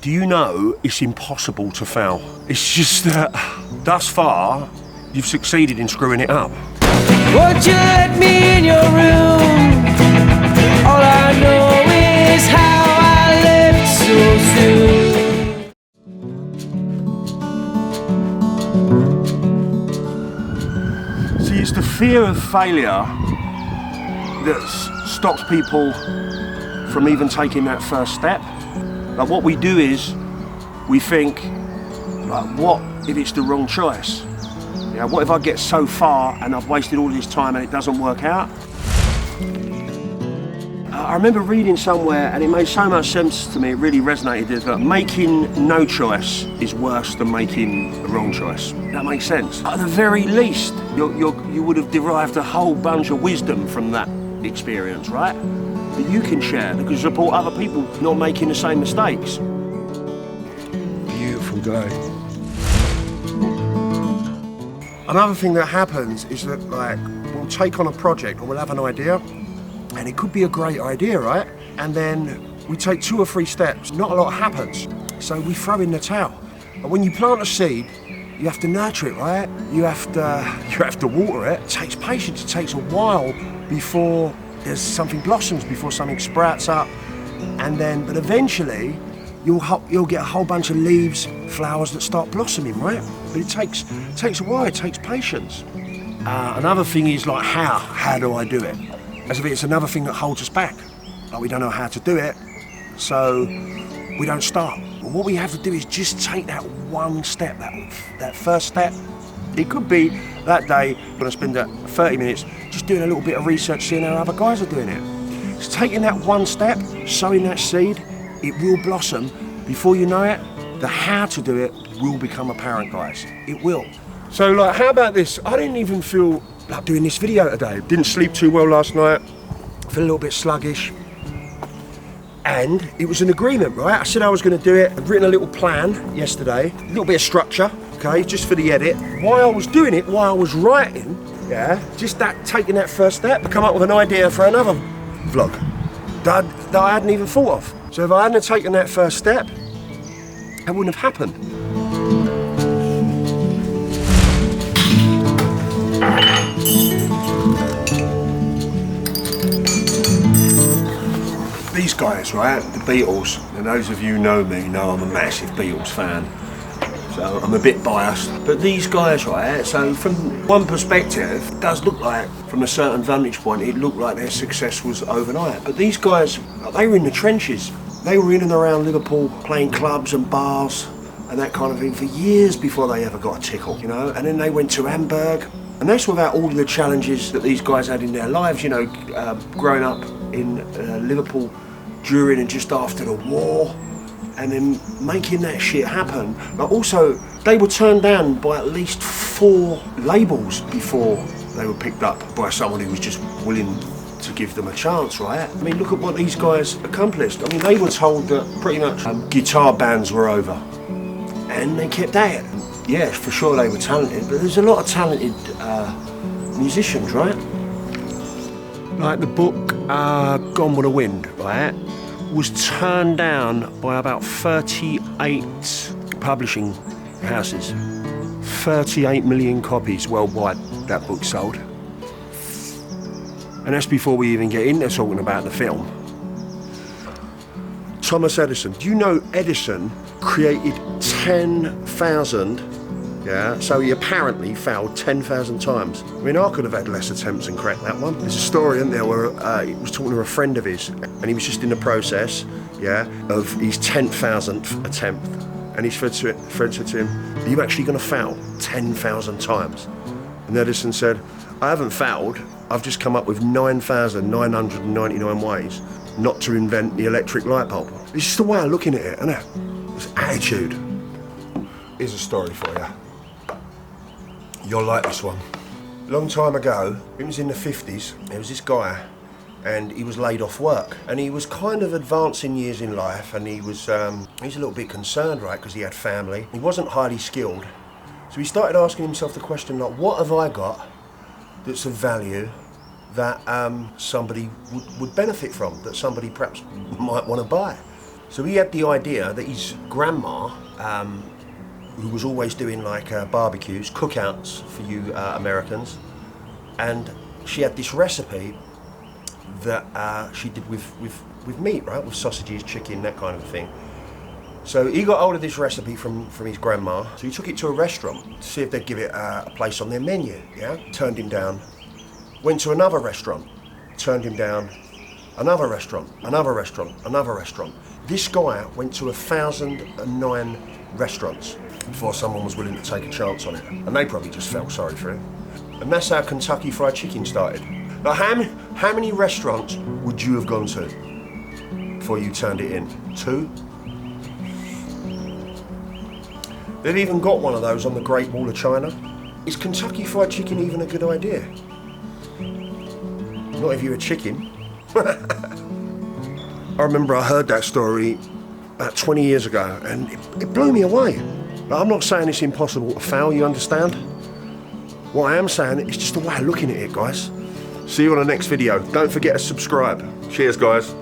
Do you know it's impossible to fail? It's just that, thus far, you've succeeded in screwing it up. Won't you let me in your room? All I know is how I left so soon. See, it's the fear of failure that stops people from even taking that first step. Like, what we do is, we think, like, what if it's the wrong choice? You know, what if I get so far and I've wasted all this time and it doesn't work out? I remember reading somewhere, and it made so much sense to me, it really resonated, that making no choice is worse than making the wrong choice. That makes sense. At the very least, you would have derived a whole bunch of wisdom from that experience, right? That you can share, that can support other people not making the same mistakes. Beautiful day. Another thing that happens is that, like, we'll take on a project or we'll have an idea, and it could be a great idea, right? And then we take 2 or 3 steps, not a lot happens. So we throw in the towel. And when you plant a seed, you have to nurture it, right? You have to water it. It takes patience, it takes a while before there's something blossoms, before something sprouts up. But eventually, you'll get a whole bunch of leaves, flowers that start blossoming, right? But it takes a while, it takes patience. Another thing is, like, how do I do it? As if it's another thing that holds us back. Like, we don't know how to do it, so we don't start. But what we have to do is just take that one step, that first step. It could be that day when I spend 30 minutes just doing a little bit of research, seeing how other guys are doing it. It's taking that one step, sowing that seed, it will blossom. Before you know it, the how to do it will become apparent, guys. It will. So, like, how about this? I didn't even feel like doing this video today. Didn't sleep too well last night. Feel a little bit sluggish. And it was an agreement, right? I said I was going to do it. I'd written a little plan yesterday, a little bit of structure, okay, just for the edit. While I was doing it, while I was writing, yeah, just taking that first step, I come up with an idea for another vlog that I hadn't even thought of. So if I hadn't taken that first step, that wouldn't have happened. These guys, right, the Beatles, and those of you who know me know I'm a massive Beatles fan, so I'm a bit biased. But these guys, right, so from one perspective, it does look like, from a certain vantage point, it looked like their success was overnight. But these guys, they were in the trenches. They were in and around Liverpool, playing clubs and bars and that kind of thing for years before they ever got a tickle, you know. And then they went to Hamburg, and that's without all the challenges that these guys had in their lives, you know, growing up in Liverpool during and just after the war, and then making that shit happen. But also, they were turned down by at least 4 labels before they were picked up by someone who was just willing to give them a chance, right? I mean, look at what these guys accomplished. I mean, they were told that pretty much guitar bands were over, and they kept at it. Yeah, for sure they were talented, but there's a lot of talented musicians, right? Like the book Gone with the Wind, right, was turned down by about 38 publishing houses. 38 million copies worldwide that book sold. And that's before we even get into talking about the film. Thomas Edison. Do you know Edison created 10,000? Yeah, so he apparently failed 10,000 times. I mean, I could have had less attempts and cracked that one. There's a story, isn't there, where he was talking to a friend of his, and he was just in the process, yeah, of his 10,000th attempt. And his friend said to him, "Are you actually going to fail 10,000 times?" And Edison said, "I haven't failed. I've just come up with 9,999 ways not to invent the electric light bulb." It's just a way of looking at it, isn't it? It's attitude. Here's a story for you. You'll like this one. A long time ago, it was in the 50s, there was this guy, and he was laid off work, and he was kind of advancing years in life, and he was a little bit concerned, right, because he had family. He wasn't highly skilled, so he started asking himself the question, like, what have I got that's of value that somebody would benefit from, that somebody perhaps might want to buy? So he had the idea that his grandma, who was always doing like barbecues, cookouts for you Americans, and she had this recipe that she did with meat, right? With sausages, chicken, that kind of thing. So he got hold of this recipe from his grandma. So he took it to a restaurant to see if they'd give it a place on their menu, yeah? Turned him down. Went to another restaurant, turned him down. Another restaurant, another restaurant, another restaurant. This guy went to 1,009 restaurants before someone was willing to take a chance on it. And they probably just felt sorry for him. And that's how Kentucky Fried Chicken started. Now, how many restaurants would you have gone to before you turned it in? 2? They've even got one of those on the Great Wall of China. Is Kentucky Fried Chicken even a good idea? Not if you're a chicken. I remember I heard that story about 20 years ago and it blew me away. Like, I'm not saying it's impossible to fail, you understand? What I am saying is just a way of looking at it, guys. See you on the next video. Don't forget to subscribe. Cheers, guys.